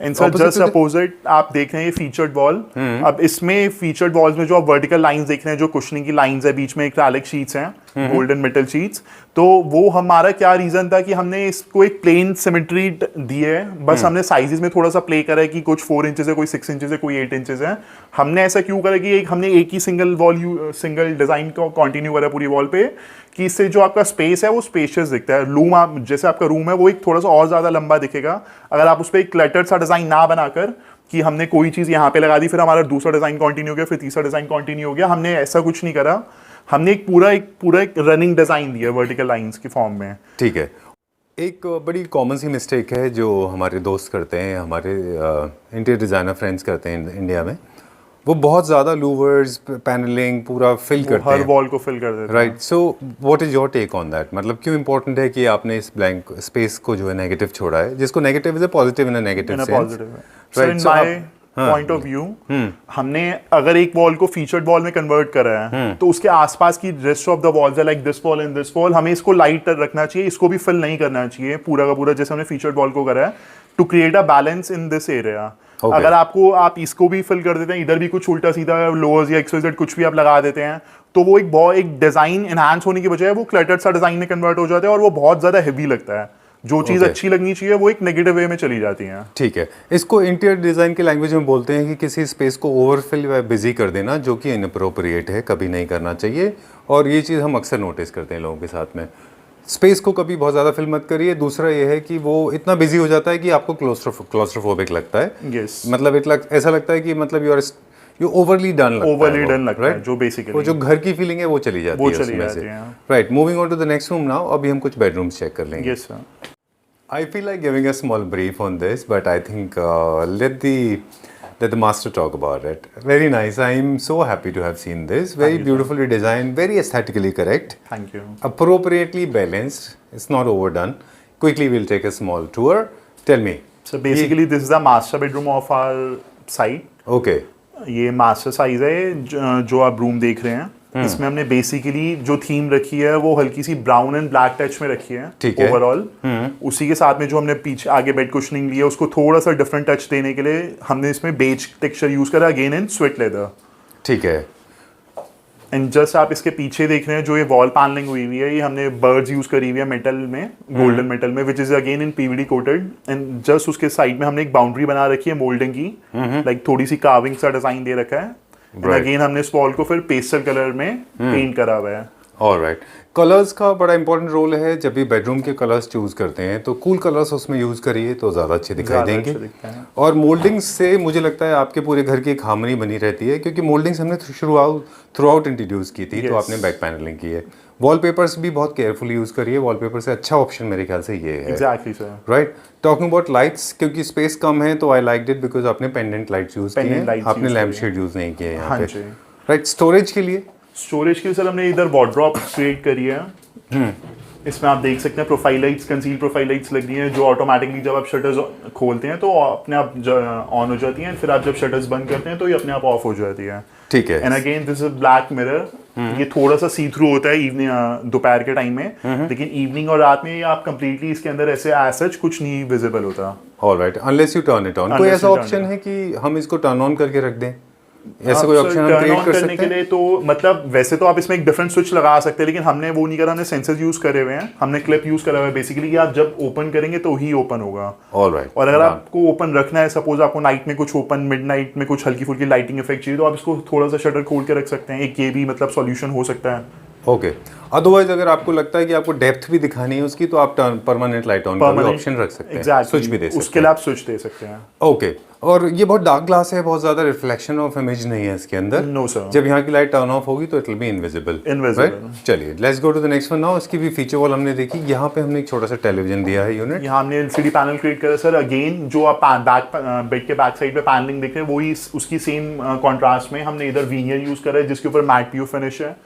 and sir just opposite आप देख रहे हैं ये फीचर्ड वॉल। अब इसमें फीचर्ड वॉल्स में जो आप वर्टिकल लाइंस देख रहे हैं, जो कुशनिंग की लाइंस है, बीच में एक्रेलिक शीट्स हैं, गोल्डन मेटल शीट्स, तो वो हमारा क्या रीजन था कि हमने इसको एक प्लेन सिमेट्री दी है, बस हमने साइजेस में थोड़ा सा प्ले करा है कि कुछ 4 इंचेस है, कोई 6 इंचेस है, कोई 8 इंचेस है। हमने ऐसा क्यों करा कि हमने एक ही सिंगल डिजाइन को कंटिन्यू करा पूरी वॉल पे, कि इससे जो आपका स्पेस है वो स्पेशियस दिखता है। रूम आप जैसे आपका रूम है वो एक थोड़ा सा और ज्यादा लंबा दिखेगा अगर आप उस पर एक क्लटर्ड सा डिजाइन ना बनाकर, कि हमने कोई चीज यहाँ पे लगा दी, फिर हमारा दूसरा डिजाइन कंटिन्यू हो गया, फिर तीसरा डिजाइन कंटिन्यू हो गया। हमने ऐसा कुछ नहीं करा, हमने एक पूरा रनिंग डिजाइन दिया वर्टिकल लाइंस के फॉर्म में। ठीक है, एक बड़ी कॉमन सी मिस्टेक है जो हमारे दोस्त करते हैं, हमारे इंटीरियर डिज़ाइनर फ्रेंड्स करते हैं इंडिया में, वो बहुत ज़्यादा लूवर्स, पैनलिंग पूरा फिल करते हर हैं, वॉल को फिल कर देते हैं। Right? So what is your take on that? मतलब क्यों इंपॉर्टेंट है कि आपने इस ब्लैंक स्पेस को जो है नेगेटिव छोड़ा है, जिसको negative is a positive in a negative sense, sir in my point of view, हमने अगर एक वॉल को फीचर्ड वॉल में कन्वर्ट करा है, तो उसके आसपास की रेस्ट ऑफ द वॉल्स है like this wall and this wall, हमें इसको लाइट रखना चाहिए, इसको भी फिल नहीं करना चाहिए पूरा का पूरा जैसे हमने फीचर्ड वॉल को करा है, to create a balance in this area. अगर आप इसको भी फिल कर देते हैं, इधर भी कुछ उल्टा सीधा लोअर्स या XYZ कुछ भी आप लगा देते हैं, तो वो एक डिजाइन एनहांस होने की बजाय वो क्लटर्ड सा डिजाइन में कन्वर्ट हो जाता है और वो बहुत ज्यादा हेवी लगता है। जो चीज अच्छी लगनी चाहिए वो एक नेगेटिव वे में चली जाती है। ठीक है, इसको इंटीरियर डिज़ाइन की लैंग्वेज में बोलते हैं कि किसी स्पेस को ओवरफिल या बिजी कर देना, जो कि इनअप्रोप्रिएट है, कभी नहीं करना चाहिए, और ये चीज़ हम अक्सर नोटिस करते हैं लोगों के साथ में। स्पेस को कभी बहुत ज़्यादा फिल मत करिए। दूसरा ये है कि वो इतना बिजी हो जाता है कि आपको क्लोस्ट्रोफोबिक लगता है। यस, मतलब ऐसा लगता है कि मतलब यू ओवरली डन लगता है। ओवरली डन लगता है, right? जो बेसिकली वो जो घर की फीलिंग है वो चली जाती वो है चली उसमें जाती से। है। Right, moving on to the next room now. अभी हम कुछ बेडरूम्स चेक कर लेंगे। Yes sir. I feel like giving a small brief on this, but I think let the master talk about it. Very nice. I am so happy to have seen this. Very you, sir. beautifully designed, very aesthetically correct, thank you. appropriately balanced. It's not overdone. Quickly, we'll take a small tour. Tell me. So basically this is the master bedroom of our site. Okay. ये master size है जो आप room देख रहे हैं। इसमें हमने basically जो थीम रखी है वो हल्की सी ब्राउन एंड ब्लैक टच में रखी है। ठीक है। ओवरऑल उसी के साथ में जो हमने पीछे आगे बेड कुशनिंग लिया उसको थोड़ा सा डिफरेंट टच देने के लिए हमने इसमें बेज टेक्सचर यूज करा, अगेन इन स्वेट लेदर। ठीक है। एंड जस्ट आप इसके पीछे देख रहे हैं जो ये वॉल पैनलिंग हुई हुई है, ये हमने बर्ड्स यूज करी हुई है मेटल में, गोल्डन मेटल में, which is again in PVD coated. And just उसके साइड में हमने एक बाउंड्री बना रखी है मोल्डिंग की, लाइक थोड़ी सी कार्विंग सा डिजाइन दे रखा है। एंड अगेन हमने इस वॉल को फिर पेस्टल कलर में पेंट करा हुआ है। ऑलराइट, कलर्स का बड़ा इंपॉर्टेंट रोल है। जब भी बेडरूम के कलर्स चूज करते हैं तो कूल कलर्स उसमें यूज करिए तो ज़्यादा अच्छे दिखाई ज़्यादा देंगे। अच्छे दिखते हैं। और मोल्डिंग्स से मुझे लगता है आपके पूरे घर की एक हार्मनी बनी रहती है, क्योंकि मोल्डिंग्स हमने थ्रू आउट इंट्रोड्यूस की थी। तो आपने बैक पैनलिंग की है। वॉलपेपर्स भी बहुत केयरफुली यूज करिए। वॉलपेपर से अच्छा ऑप्शन मेरे ख्याल से ये है। Exactly sir. Right, talking about lights, क्योंकि स्पेस कम है तो आई लाइक इट बिकॉज आपने पेंडेंट लाइट्स यूज की Pendant हैं, lights आपने use लैम्प करी शेड यूज नहीं किया है यहाँ हाँ पे। जी। राइट, स्टोरेज के लिए स्टोरेज के लिए सर हमने इधर वार्डरोब क्रिएट करी है। इसमें आप देख सकते हैं profile lights, conceal profile lights लग रही हैं जो ऑटोमेटिकली जब आप शटर्स खोलते हैं तो अपने आप ऑन हो जाती हैं, फिर आप जब शटर्स बंद करते हैं तो ये अपने आप ऑफ हो जाती है। ठीक है। And again this is black mirror. ये थोड़ा सा सी थ्रू होता है इवनिंग दोपहर के टाइम में, लेकिन इवनिंग और रात में ये आप कंप्लीटली इसके अंदर ऐसे एज सच कुछ नहीं विजिबल होता। Alright, unless U turn it on. कोई Unless ऐसा you turn ऑप्शन it है कि हम इसको टर्न ऑन करके रख दें? ऐसा कोई आप ऑप्शन हम turn क्रिएट on कर करने सकते के हैं? लिए तो मतलब वैसे तो आप इसमें एक डिफरेंट स्विच लगा सकते हैं, लेकिन हमने वो नहीं करा। हमने सेंसर्स यूज करे हुए हैं, हमने क्लिप यूज करा हुआ है बेसिकली कि आप जब ओपन करेंगे तो ही ओपन होगा। ऑलराइट, और अगर आपको ओपन रखना है, सपोज आपको नाइट में कुछ ओपन, मिडनाइट में कुछ हल्की फुल्की लाइटिंग इफेक्ट चाहिए, तो आप इसको थोड़ा सा शटर खोल के रख सकते हैं। एक ये भी मतलब सॉल्यूशन हो सकता है। ओके। अदरवाइज अगर आपको लगता है कि आपको डेप्थ भी दिखानी है उसकी, तो आप परमानेंट लाइट ऑन का भी ऑप्शन रख सकते हैं। Exactly. स्विच भी दे सकते उसके लिए आप स्विच दे सकते हैं। ओके। और ये बहुत डार्क ग्लास है, बहुत ज्यादा रिफ्लेक्शन ऑफ इमेज नहीं है इसके अंदर। No sir. जब यहाँ की लाइट टर्न ऑफ होगी तो इट विल बी इनविजिबल। चलिए let's go to the next one now. इसकी भी फीचर वॉल हमने देखी। यहाँ पे हमने एक छोटा सा टेलीविजन दिया है यूनिट। यहाँ हमने एलसीडी पैनल क्रिएट करा सर। अगेन जो आप बेड के बैक साइड पे पैनलिंग देख रहे हैं वही उसकी सेम कॉन्ट्रास्ट में हमने इधर वीनियर यूज करा है जिसके ऊपर मैट पीयू फिनिश है।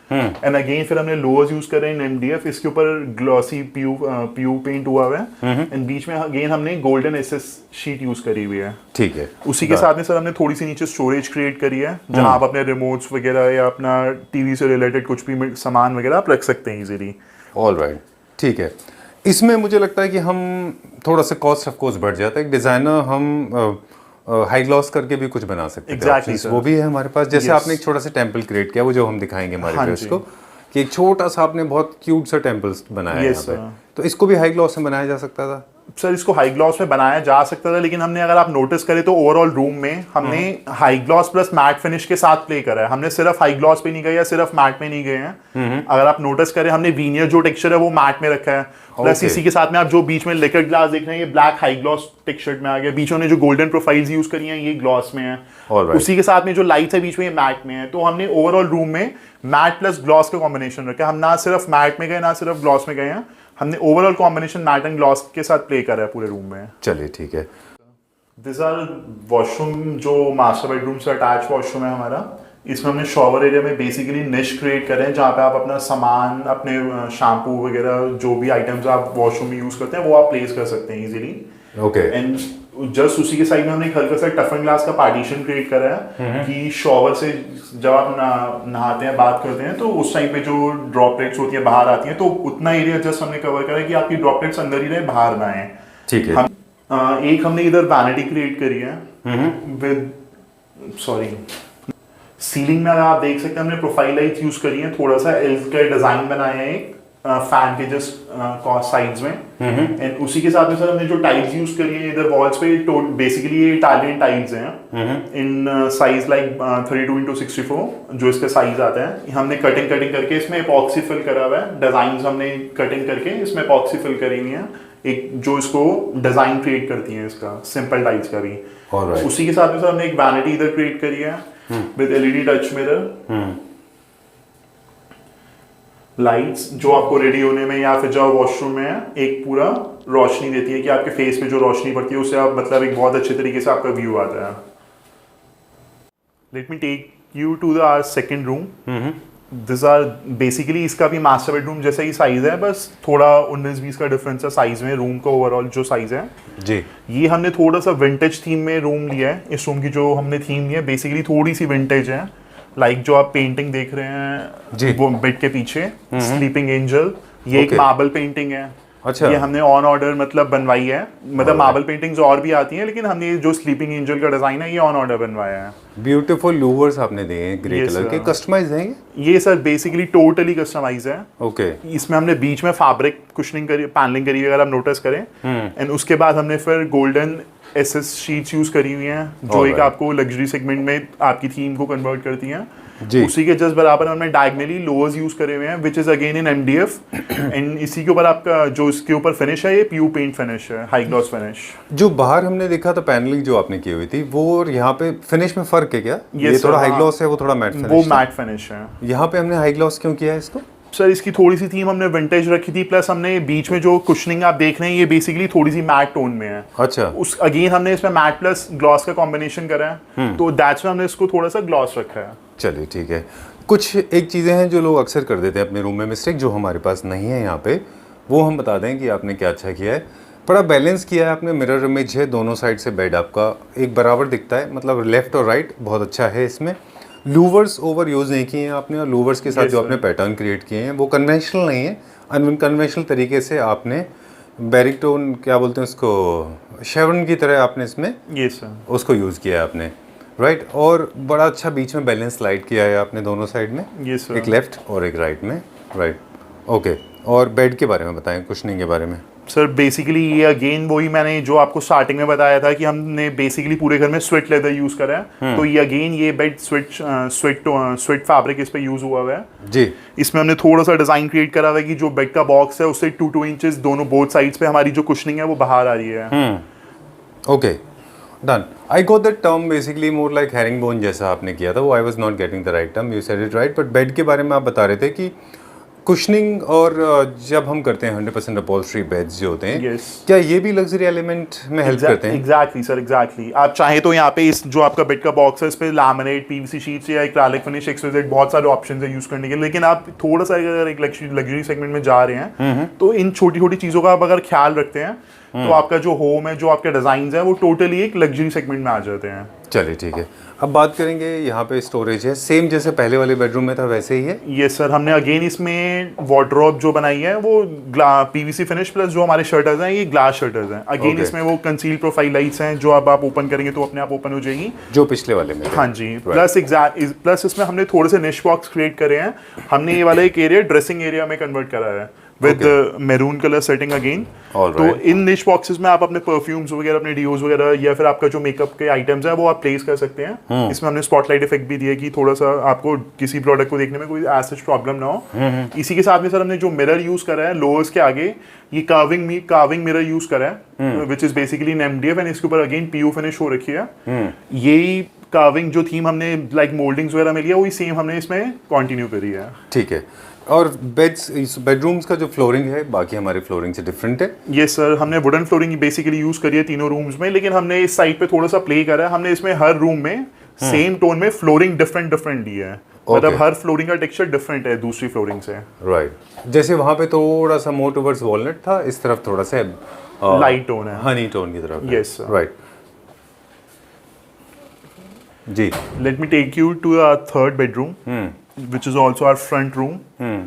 एंड अगेन फिर हमने लोअर्स यूज करे इन एमडीएफ, इसके ऊपर ग्लॉसी पीयू पेंट हुआ है। एंड बीच में अगेन हमने गोल्डन एसएस शीट यूज करी हुई है। ठीक है। उसी के साथ में सर हमने थोड़ी सी नीचे स्टोरेज क्रिएट करी है जहां आप अपने रिमोट्स वगैरह या अपना टीवी से रिलेटेड कुछ भी सामान वगैरह आप रख सकते हैं इजीली। ऑलराइट, ठीक है। इसमें मुझे लगता है कि हम थोड़ा सा कॉस्ट ऑफ कोर्स बढ़ जाता है। एक डिजाइनर हम हाई ग्लॉस करके भी कुछ बना सकते हैं। Exactly, वो भी है हमारे पास। जैसे आपने एक छोटा सा टेम्पल क्रिएट किया, वो जो हम दिखाएंगे हमारे व्यूअर्स को, कि एक छोटा सा आपने बहुत क्यूट सा टेम्पल्स बनाया है यहाँ पे। तो इसको भी हाई ग्लॉस में बनाया जा सकता था। सर इसको हाई ग्लॉस में बनाया जा सकता था, लेकिन हमने अगर आप नोटिस करें तो ओवरऑल रूम में हमने high gloss plus matte finish के साथ प्ले करा है। हमने सिर्फ हाई ग्लॉस पे नहीं गए या सिर्फ मैट में नहीं गए हैं। अगर आप नोटिस करें हमने वीनियर जो टेक्सचर है वो मैट में रखा है, प्लस इसी के साथ में आप जो बीच में लिक्विड ग्लास देख रहे हैं ये ब्लैक हाई ग्लॉस टेक्सचर में आ गया। बीच में जो गोल्डन प्रोफाइल्स यूज करी हैं ये ग्लॉस में है। उसी के साथ में जो लाइट्स है बीच में ये मैट में है। तो हमने ओवरऑल रूम में मैट प्लस ग्लॉस का कॉम्बिनेशन रखा है। हम ना सिर्फ मैट में गए ना सिर्फ ग्लॉस में गए हैं, हमने overall combination matte and gloss के साथ प्ले करा है पूरे रूम में। चलिए ठीक है। दिस आर वॉशरूम जो मास्टर बेडरूम से अटैच वॉशरूम है हमारा। इसमें हमने शॉवर एरिया में बेसिकली निश क्रिएट करे हैं जहाँ पे आप अपना सामान, अपने शैम्पू वगैरह जो भी आइटम्स आप वॉशरूम में यूज करते हैं वो आप प्लेस कर सकते हैं इजीली। ओके। एंड जस्ट उसी के साइड में हमने एक हल्का सा टफन ग्लास का पार्टीशन क्रिएट करा है कि शॉवर से जब आप नहाते हैं, बात करते हैं, तो उस टाइम पे जो ड्रॉपलेट्स होती है बाहर आती हैं, तो उतना एरिया जस्ट हमने कवर करा है कि आपकी ड्रॉपलेट्स अंदर ही रहे, बाहर ना आए। ठीक है। एक हमने इधर वैनिटी क्रिएट करी है विद सीलिंग में अगर आप देख सकते हैं हमने प्रोफाइल लाइट्स यूज करी है, थोड़ा सा एल्स का डिजाइन बनाया है एक फैन के जस्ट साइड्स में एंड उसी के साथ में सर हमने जो टाइल्स यूज करी है इधर वॉल्स पे बेसिकली ये इटालियन टाइल्स हैं इन साइज लाइक 32x64 जो इसका साइज आता है। हमने कटिंग करके इसमें एपॉक्सी फिल करा हुआ है, डिजाइन हमने कटिंग करके इसमें एपॉक्सी फिल करी हुई है, एक जो इसको डिजाइन क्रिएट करती है इसका सिंपल टाइल्स का भी। Alright. उसी के साथ में सर हमने एक वैनिटी इधर क्रिएट करी है with LED touch mirror, lights जो आपको रेडी होने में या फिर जब वॉशरूम में है एक पूरा रोशनी देती है कि आपके फेस पे जो रोशनी पड़ती है उससे आप मतलब एक बहुत अच्छे तरीके से आपका व्यू आता है। Let me take you to the our second room. This are basically इसका भी मास्टर बेडरूम जैसा ही साइज है, बस थोड़ा 19-20 का डिफरेंस है साइज में रूम का ओवरऑल जो साइज है जी। ये हमने थोड़ा सा विंटेज थीम में रूम लिया है। इस रूम की जो हमने थीम ली है बेसिकली थोड़ी सी विंटेज है, लाइक जो आप पेंटिंग देख रहे हैं वो बेड के पीछे स्लीपिंग एंजल, ये एक मार्बल पेंटिंग है। अच्छा। ये हमने ऑन ऑर्डर मतलब बनवाई है, मतलब मार्बल पेंटिंग्स और भी आती हैं लेकिन हमने जो स्लीपिंग एंजल का डिजाइन है ये ऑन ऑर्डर बनवाया है। ब्यूटीफुल लूवर्स आपने दिए हैं ग्रे कलर के, कस्टमाइज हैं ये सर बेसिकली टोटली कस्टमाइज है। ओके। इसमें हमने बीच में फैब्रिक कुशनिंग करी, पैनलिंग करी अगर आप नोटिस करें एंड उसके बाद हमने फिर गोल्डन एसएस शीट्स यूज करी हुई हैं जो एक आपको लग्जरी सेगमेंट में आपकी थीम को कन्वर्ट करती हैं जी। उसी के जस्ट बराबर हमने डायगनली लोअर्स यूज करे हुए हैं which is again in MDF and इसी के ऊपर आपका जो इसके ऊपर फिनिश है ये पीयू पेंट फिनिश है, हाई ग्लॉस फिनिश। जो बाहर हमने देखा था पैनलिंग जो आपने की हुई थी वो और यहाँ पे फिनिश में फर्क है क्या? ये sir, थोड़ा हाई हाँ। ग्लॉस है, वो थोड़ा मैट फिनिश वो मैट फिनिश है। यहाँ पे हमने हाई ग्लॉस क्यों किया है इसको? सर इसकी थोड़ी सी थीम हमने विंटेज रखी थी, प्लस हमने बीच में जो कुशनिंग आप देख रहे हैं ये बेसिकली थोड़ी सी मैट टोन में है। अच्छा। उस अगेन हमने इसमें मैट प्लस ग्लॉस का कॉम्बिनेशन करा है तो दैट्स में हमने इसको थोड़ा सा ग्लॉस रखा है। चलिए ठीक है। कुछ एक चीज़ें हैं जो लोग अक्सर कर देते हैं अपने रूम में मिस्टेक, जो हमारे पास नहीं है यहाँ पे, वो हम बता दें कि आपने क्या अच्छा किया है। बड़ा बैलेंस किया है आपने, मिरर इमेज है, दोनों साइड से बेड आपका एक बराबर दिखता है, मतलब लेफ्ट और राइट बहुत अच्छा है इसमें। लूवर्स ओवर यूज़ नहीं किए हैं आपने, और लूवर्स के साथ जो आपने पैटर्न क्रिएट किए हैं वो कन्वेंशनल नहीं है, अनकन्वेंशनल तरीके से आपने बैरिक टोन क्या बोलते हैं उसको, शेवरन की तरह आपने इसमें ये सर उसको यूज़ किया है आपने, राइट। और बड़ा अच्छा बीच में बैलेंस लाइट किया है आपने दोनों साइड में, ये सर एक लेफ्ट और एक राइट में, राइट। ओके। और बेड के बारे में बताएं, कुशनिंग के बारे में। सर बेसिकली ये अगेन वही मैंने जो आपको स्टार्टिंग में बताया था कि हमने बेसिकली पूरे घर में स्वेट लेदर यूज करा है तो ये अगेन ये बेड स्वेट फैब्रिक इस पे यूज हुआ है जी। इसमें हमने थोड़ा सा डिजाइन क्रिएट करा हुआ है कि जो बेड का बॉक्स है उससे 2 इंचेस दोनों बोथ साइड्स पे हमारी जो कुशनिंग है वो बाहर आ रही है। Okay done. I got that term basically more like herring bone जैसा आपने किया था, वो I was not getting the right term, you said it right. But bed के बारे में आप बता रहे थे कि कुशनिंग और जब हम करते हैं 100% अपॉल्स्ट्री बेड्स जो होते हैं, Yes. क्या ये भी लग्जरी एलिमेंट में हेल्प करते हैं? Exactly sir, exactly. आप चाहे तो यहाँ पे इस जो आपका बेड का बॉक्स है इस पे लैमिनेट पीवीसी शीट्स या एक्रेलिक फिनिश एक्सक्लूसिव बहुत सारे ऑप्शंस है यूज करने के लिए, लेकिन आप थोड़ा सा अगर एक लग्जरी सेगमेंट में जा रहे हैं तो इन छोटी छोटी चीजों का आप अगर ख्याल रखते हैं तो आपका जो होम है, जो आपके डिजाइन है वो टोटली एक लग्जरी सेगमेंट में आ जाते हैं। चलिए ठीक है। अब बात करेंगे यहाँ पे स्टोरेज है, सेम जैसे पहले वाले बेडरूम में था वैसे ही है? यस सर, हमने अगेन इसमें वार्डरोब जो बनाई है वो पीवीसी फिनिश प्लस जो हमारे शटर्स हैं ये ग्लास शटर्स हैं। Again Okay. इसमें वो कंसील प्रोफाइल लाइट्स हैं जो अब आप ओपन करेंगे तो अपने आप ओपन हो जाएगी, जो पिछले वाले में थे। हाँ जी। प्लस इसमें हमने थोड़े से निश बॉक्स क्रिएट करे हैं। हमने ये वाला एक एरिया ड्रेसिंग एरिया में कन्वर्ट करा है with maroon colour setting again. तो इन निश बॉक्सेस में आप अपने परफ्यूम्स वगैरह, अपने डिओज वगैरह या फिर आपका जो मेकअप के आइटम्स है वो आप प्लेस कर सकते हैं। इसमें हमने स्पॉटलाइट इफेक्ट भी दिया कि थोड़ा सा आपको किसी प्रोडक्ट को देखने में कोई ऐसा प्रॉब्लम ना हो। इसी के साथ में सर हमने जो मिरर यूज करा है लोअर्स के आगे, ये कार्विंग मिरर यूज करा है which is basically in MDF and इसके ऊपर अगेन पीयू फिनिश हो रखी है। यही कार्विंग जो थीम हमने लाइक मोल्डिंग्स वगैरह में लिया वही सेम हमने इसमें कंटिन्यू करी है। ठीक है। और बेडरूम्स का जो फ्लोरिंग है बाकी हमारे फ्लोरिंग से डिफरेंट है? यस सर, हमने वुडन फ्लोरिंग बेसिकली यूज करी है तीनों रूम्स में, लेकिन हमने इस साइड पे थोड़ा सा प्ले करा है। हमने इसमें हर रूम में सेम टोन में फ्लोरिंग डिफरेंट ली है। मतलब हर फ्लोरिंग का टेक्सचर डिफरेंट है दूसरी फ्लोरिंग से। राइट। जैसे वहाँ पे थोड़ा सा मोर टुवर्ड्स वॉलनट था, इस तरफ थोड़ा सा लाइट टोन है, हनी टोन की तरफ। Yes sir. राइट जी। Let me take you to our third bedroom which is also our front room.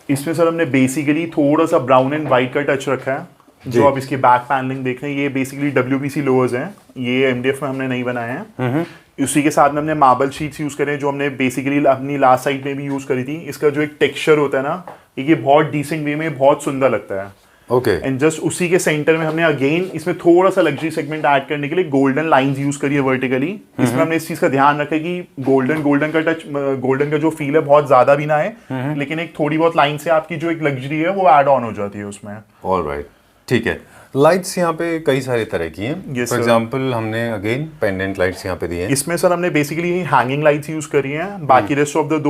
इसमें सर हमने बेसिकली थोड़ा सा ब्राउन एंड व्हाइट का टच रखा है। जो आप इसकी बैक पैनलिंग देख रहे हैं ये बेसिकली WPC लोअर्स हैं, ये एमडीएफ में हमने नहीं बनाए हैं। उसी के साथ में हमने मार्बल शीट्स यूज करे जो हमने बेसिकली अपनी लास्ट साइड में भी यूज करी थी। इसका जो एक टेक्सचर होता है ना एक ये बहुत डिसेंट वे में बहुत सुंदर लगता है। ओके एंड जस्ट उसी के सेंटर में हमने अगेन इसमें थोड़ा सा लग्जरी सेगमेंट ऐड करने के लिए गोल्डन लाइंस यूज करी है वर्टिकली। इसमें हमने इस चीज का ध्यान रखा है कि गोल्डन का टच, गोल्डन का जो फील है बहुत ज्यादा भी ना है, लेकिन एक थोड़ी बहुत लाइन से आपकी जो एक लग्जरी है वो ऐड ऑन हो जाती है उसमें। ऑलराइट, ठीक है। लाइट्स यहाँ पे कई सारे तरह की हैं। Yes, for sir. एग्जांपल हमने अगेन पेंडेंट लाइट्स यहाँ पे दी हैं। इसमें सर हमने बेसिकली हैंगिंग लाइट्स यूज करी हैं, बाकी rest of the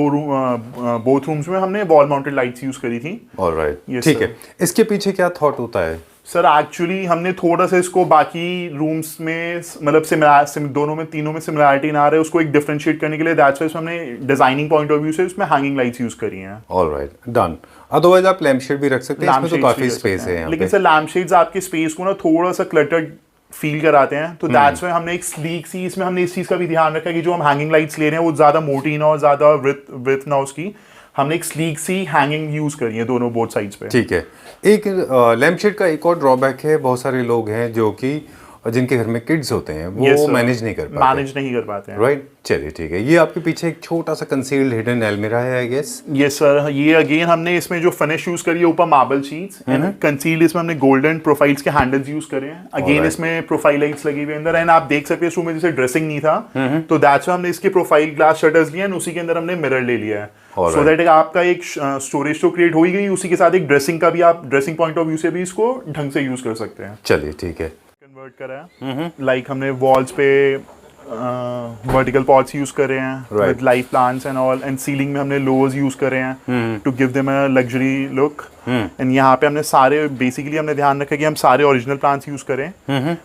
both rooms में हमने वॉल माउंटेड लाइट्स यूज करी थी। ऑलराइट, Yes, ठीक sir. है। इसके पीछे क्या थॉट होता है? सर एक्चुअली हमने थोड़ा सा इसको बाकी रूम्स में मतलब दोनों में तीनों में सिमिलरिटी ना रहे उसको एक डिफरेंशिएट करने के लिए दैट्स व्हाई हमने डिजाइनिंग पॉइंट ऑफ व्यू से उसमें हैंगिंग लाइट्स यूज करी हैं। Alright, done. अदरवाइज आप लैम्प शेड भी रख सकते हैं, इसमें तो काफी स्पेस है यहाँ लेकिन पे। सर लैम्प शेड्स आपके स्पेस को ना थोड़ा सा क्लटर्ड फील कराते हैं, तो दैट्स व्हाई हमने एक स्लीक सी, इसमें हमने इस चीज का भी ध्यान रखा कि जो हम हैंगिंग लाइट्स ले रहे हैं वो ज्यादा मोटी ना हो, ज्यादा विड्थ ना उसकी, हमने एक स्लीक सी हैंगिंग यूज करी है दोनों बोथ साइड्स पे। ठीक है। एक लैम्प शेड का एक और ड्रॉबैक है, बहुत सारे लोग हैं जो कि जिनके घर में किड्स होते हैं वो मैनेज नहीं कर पाते। मैनेज नहीं कर पाते हैं, राइट। चलिए ठीक है। ये आपके पीछे एक छोटा सा कंसील्ड हिडन एल्मिरा है आई गेस। यस सर, ये अगेन हमने इसमें जो फिनिश यूज करी है ऊपर मार्बल शीट्स एंड कंसील्ड इसमें हमने गोल्डन प्रोफाइल्स के हैंडल्स यूज करे हैं। अगेन इसमें प्रोफाइल लाइट्स लगी हुई है अंदर एंड आप देख सकते हैं इस रूम में जैसे ड्रेसिंग नहीं था तो दैट्स व्हाई हमने इसके प्रोफाइल ग्लास शटर्स लिए एंड उसी के अंदर हमने मिरर ले लिया है, सो दैट आपका एक स्टोरेज तो क्रिएट हो ही गई, उसी के साथ एक ड्रेसिंग का भी आप ड्रेसिंग पॉइंट ऑफ व्यू से भी इसको ढंग से यूज कर सकते हैं। चलिए ठीक है। कन्वर्ट करा है, लाइक हमने वॉल्स पे वर्टिकल पॉट्स यूज करे हैं with live plants and all, and ceiling में हमने लोज यूज करे हैं to give them a luxury look. And यहाँ पे हमने सारे बेसिकली हमने ध्यान रखा कि हम सारे ओरिजिनल प्लांट्स यूज करें,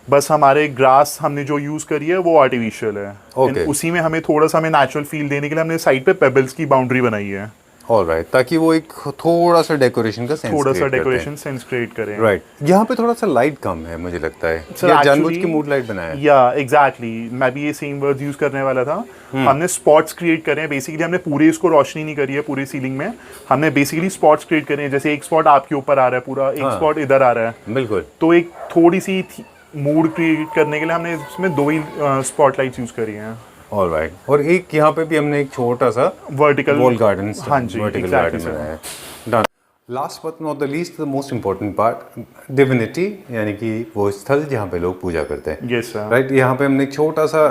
बस हमारे ग्रास हमने जो यूज करी है वो आर्टिफिशियल है। Okay. उसी में हमें थोड़ा सा हमें नेचुरल फील देने के लिए हमने साइड पे पेबल्स की बाउंड्री बनाई है, ऑलराइट, ताकि वो एक थोड़ा सा डेकोरेशन का सेंस थोड़ा सा डेकोरेशन सेंस क्रिएट करें। राइट। यहाँ पे थोड़ा सा लाइट कम है मुझे लगता है, या जानबूझ के मूड लाइट बनाया है। या एग्जैक्टली, मैं भी ये सेम वर्ड यूज करने वाला था। हमने स्पॉट्स क्रिएट करे हैं, बेसिकली हमने पूरे इसको रोशनी नहीं करी है पूरी सीलिंग में, हमने बेसिकली स्पॉट्स क्रिएट करे हैं, जैसे एक स्पॉट आपके ऊपर आ रहा है पूरा, एक स्पॉट इधर आ रहा है, बिल्कुल। तो एक थोड़ी सी मूड क्रिएट करने के लिए हमने इसमें दो ही स्पॉटलाइट्स यूज करी हैं। ऑलराइट, और एक यहाँ पे भी हमने एक छोटा सा वर्टिकल वॉल गार्डन, हाँ जी, वर्टिकल exactly, गार्डन sir. बनाया है। Done. Last but not the least, the most important part, divinity, यानी कि वो स्थल जहाँ पे लोग पूजा करते हैं। Yes sir, right. यहाँ पे हमने एक छोटा सा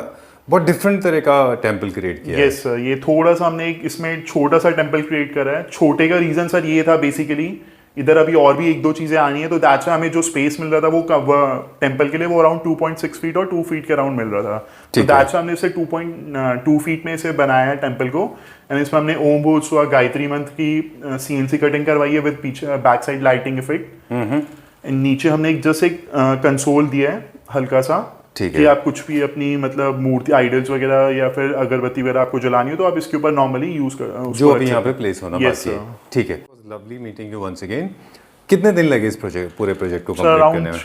बहुत डिफरेंट तरह का टेम्पल क्रिएट किया है। यस सर, ये थोड़ा सा हमने एक इसमें छोटा सा टेम्पल क्रिएट करा है। छोटे का रीजन सर ये था बेसिकली, इधर अभी और भी एक दो चीजें आनी है, तो दैट्स व्हाई हमें जो स्पेस मिल रहा था वो टेम्पल के लिए वो अराउंड 2.6 फीट और 2 फीट के अराउंड मिल रहा था, तो दैट्स व्हाई हमने इसे 2.2 फीट में इसे बनाया है टेम्पल को। एंड इसमें हमने ओम बोर्ड्स हुआ, गायत्री मंत्र की CNC कटिंग करवाई है विद पीछे back side lighting effect. And नीचे हमने एक जस्ट एक कंसोल दिया है हल्का सा, ठीक कि आप कुछ भी अपनी मतलब मूर्ति आइडल्स वगैरह या फिर अगरबत्ती वगैरह आपको जलानी हो तो आप इसके ऊपर नॉर्मली यूज कर जो अभी यहाँ पे प्लेस होना Yes, बाकी है। sir. ठीक है। Lovely meeting you once again. कितने दिन लगे इस पूरे प्रोजेक्ट को सर कंप्लीट अराउंड करने में?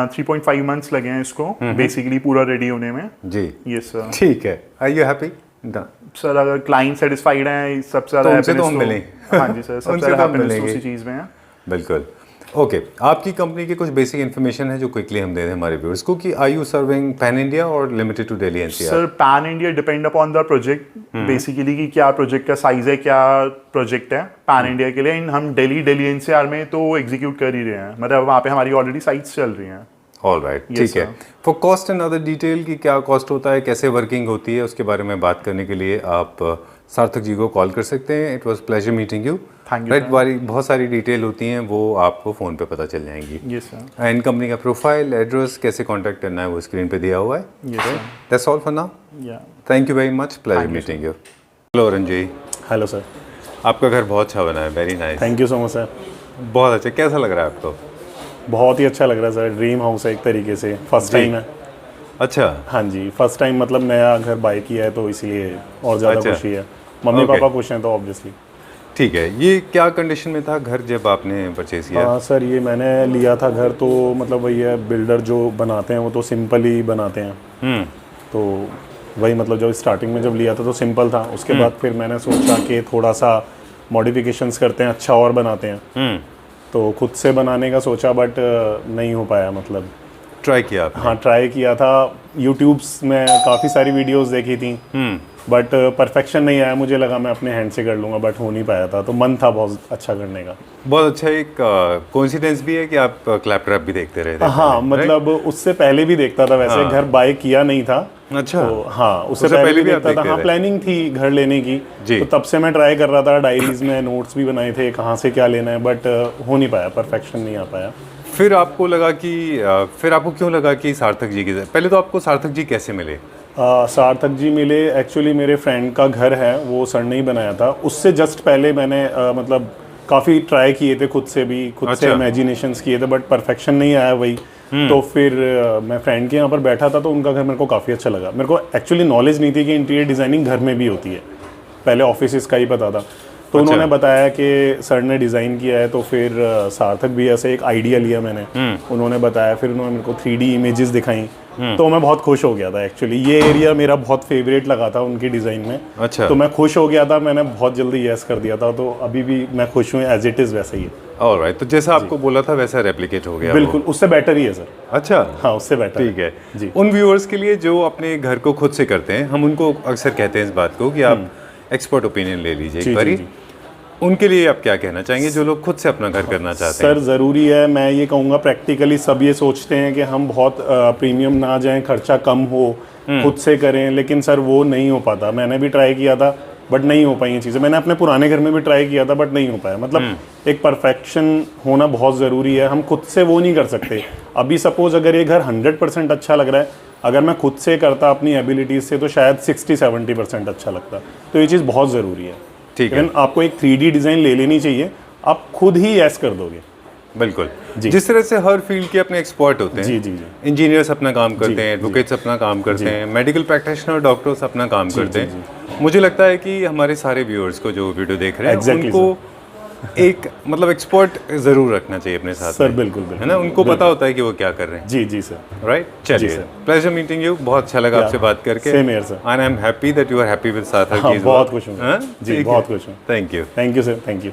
3.5 मंथ्स लगे हैं इसको बेसिकली पूरा रेडी होने में। जी। Yes sir. ठीक है। Are you happy? Done. Sir अगर क्लाइंट सेटिस्फाइड है, सबसे ज्यादा तो उनसे तो happiness हम मिलें। हाँ जी सर, सबसे उनसे ज्यादा तो हम हैप्पीनेस मिलेंगे। उसी चीज में है। बिल्कुल। ओके, आपकी कंपनी की कुछ बेसिक इन्फॉर्मेशन है जो क्विकली हम दे दें हमारे व्यूअर्स को, कि are you serving pan India और limited to Delhi NCR? Sir pan India depend upon the project basically, कि क्या प्रोजेक्ट का साइज है, क्या प्रोजेक्ट है पैन इंडिया के लिए। हम दिल्ली एनसीआर में तो एग्जीक्यूट कर ही रहे हैं, मतलब वहाँ पे हमारी ऑलरेडी साइट्स चल रही हैं। ऑलराइट, ठीक है। For cost and other detail की क्या कॉस्ट होता है, कैसे वर्किंग होती है, उसके बारे में बात करने के लिए आप सार्थक जी को कॉल कर सकते हैं। It was pleasure meeting you. Thank you. Right, बहुत सारी डिटेल होती हैं वो आपको फ़ोन पे पता चल जाएंगी। Yes sir. एंड कंपनी का प्रोफाइल, एड्रेस, कैसे कांटेक्ट करना है वो स्क्रीन पे दिया हुआ है। Yes sir. That's all for now. Yeah thank you very much, pleasure meeting you. Hello Arun ji, hello sir, आपका घर बहुत अच्छा बना है, very nice. Thank you so much sir. बहुत अच्छा, कैसा लग रहा है आपको? बहुत ही अच्छा लग रहा है सर, ड्रीम हाउस है एक तरीके से, फर्स्ट जी। टाइम है। अच्छा। हाँ जी, फर्स्ट टाइम मतलब नया घर बाय किया है तो इसीलिए और ज़्यादा अच्छा। खुशी है। Mummy Okay. पापा खुश हैं तो ऑब्वियसली। ठीक है। ये क्या कंडीशन में था घर जब आपने परचेज किया? हाँ सर, ये मैंने लिया था घर तो मतलब वही है, बिल्डर जो बनाते हैं वो तो सिंपल ही बनाते हैं, तो वही मतलब जब स्टार्टिंग में जब लिया था तो सिंपल था। उसके बाद फिर मैंने सोचा कि थोड़ा सा मॉडिफिकेशंस करते हैं, अच्छा और बनाते हैं, तो खुद से बनाने का सोचा बट नहीं हो पाया। मतलब ट्राई किया आपने? हाँ ट्राई किया था, यूट्यूब्स में काफ़ी सारी वीडियोस देखी थी, बट परफेक्शन नहीं आया, मुझे लगा मैं अपने हैंड से कर लूँगा, बट हो नहीं पाया था, तो मन था बहुत अच्छा करने का। बहुत अच्छा एक कोइंसिडेंस भी है कि आप क्लैप ट्रैप भी देखते रहे थे हाँ, पहले, मतलब उससे पहले भी देखता था वैसे, घर बाय किया नहीं था। अच्छा। तो हाँ, उससे पहले भी आप देखता था। देखते हाँ, थे? प्लानिंग थी घर लेने की, जी। तो तब से मैं ट्राई कर रहा था, डायरीज में नोट्स भी बनाए थे कहाँ से क्या लेना है, बट हो नहीं पाया, परफेक्शन नहीं आ पाया। फिर आपको लगा कि फिर आपको क्यों लगा कि सार्थक जी की पहले तो आपको सार्थक जी कैसे मिले? सार्थक जी मिले, एक्चुअली मेरे फ्रेंड का घर है, वो सर ने ही बनाया था। उससे जस्ट पहले मैंने मतलब काफ़ी ट्राई किए थे खुद से भी, खुद से अच्छा। इमेजिनेशंस किए थे, बट परफेक्शन नहीं आया वही। तो फिर मैं फ्रेंड के यहाँ पर बैठा था, तो उनका घर मेरे को काफ़ी अच्छा लगा। मेरे को एक्चुअली नॉलेज नहीं थी कि इंटीरियर डिज़ाइनिंग घर में भी होती है, पहले ऑफिस का ही पता था। तो अच्छा। उन्होंने बताया कि सर ने डिज़ाइन किया है, तो फिर सार्थक भी ऐसे एक आइडिया लिया मैंने, उन्होंने बताया, फिर उन्होंने मेरे को 3D इमेजेस दिखाई, तो मैं बहुत खुश हो गया था। एक्चुअली ये एरिया मेरा बहुत फेवरेट लगा था उनकी डिज़ाइन में। अच्छा। तो मैं खुश हो गया था, मैंने बहुत जल्दी यस कर दिया था, तो अभी भी मैं खुश हूँ, एज इट इज़ वैसे ही है। ऑलराइट, तो जैसा आपको बोला था वैसा रेप्लिकेट हो गया वो? बिल्कुल, उससे बेटर ही है सर। अच्छा, हाँ, उससे बेटर। ठीक है जी। उन व्यूअर्स के लिए जो अपने घर को खुद से करते हैं, हम उनको अक्सर कहते हैं इस बात को कि आप एक्सपर्ट ओपिनियन ले लीजिए एक बारी। उनके लिए आप क्या कहना चाहेंगे जो लोग खुद से अपना घर करना चाहते हैं? सर ज़रूरी है, मैं ये कहूँगा प्रैक्टिकली सब ये सोचते हैं कि हम बहुत प्रीमियम ना जाएं, खर्चा कम हो, खुद से करें, लेकिन सर वो नहीं हो पाता। मैंने भी ट्राई किया था, बट नहीं हो पाई ये चीज़ें। मैंने अपने पुराने घर में भी ट्राई किया था, बट नहीं हो पाया। मतलब एक परफेक्शन होना बहुत ज़रूरी है, हम खुद से वो नहीं कर सकते। अभी सपोज अगर ये घर 100% अच्छा लग रहा है, अगर मैं खुद से करता अपनी एबिलिटीज़ से, तो शायद 60-70% अच्छा लगता। तो ये चीज़ बहुत ज़रूरी है। ठीक है, लेकिन आपको एक 3D डिज़ाइन ले लेनी चाहिए, आप खुद ही यस कर दोगे। बिल्कुल। जिस तरह से हर फील्ड के अपने एक्सपर्ट होते हैं, जी जी जी। इंजीनियर्स अपना काम करते हैं, एडवोकेट्स अपना काम करते हैं, मेडिकल प्रैक्टिशनर डॉक्टर्स अपना काम करते हैं। मुझे लगता है कि हमारे सारे व्यूअर्स को जो वीडियो देख रहे हैं Exactly, उनको एक मतलब एक्सपर्ट जरूर रखना चाहिए अपने साथ सर में, बिल्कुल बिल्कुल, है ना? उनको पता होता है कि वो क्या कर रहे हैं। जी जी सर। राइट, चलिए, सर। प्लेजर मीटिंग यू, बहुत अच्छा लगा आपसे बात करके। Same here, sir. And I am happy that you are happy with Sarthak हाँ, जी। बहुत खुश हूँ जी, बहुत खुश हूँ। Thank you. Thank you sir, thank you.